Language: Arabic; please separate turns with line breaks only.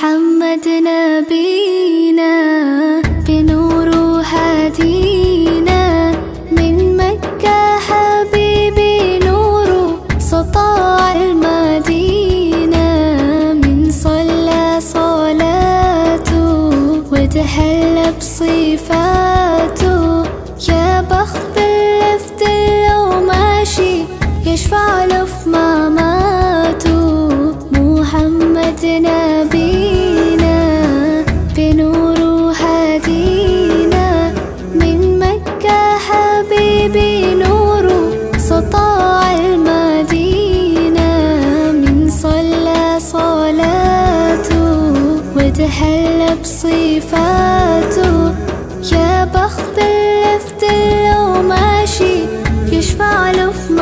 محمد نبينا بنور هدينا من مكة حبيبي نور سطاع المدينة من صلى صلاته وتحلى بصفاته يا بخت اللي في دله ماشي يشفع له في مماته محمد نبينا بنور هدينا من مكة حبيبي نور سطاع المدينة من صلى صلاته وتحلى بصفاته يا بخت اللي في دله ماشي يشفع له في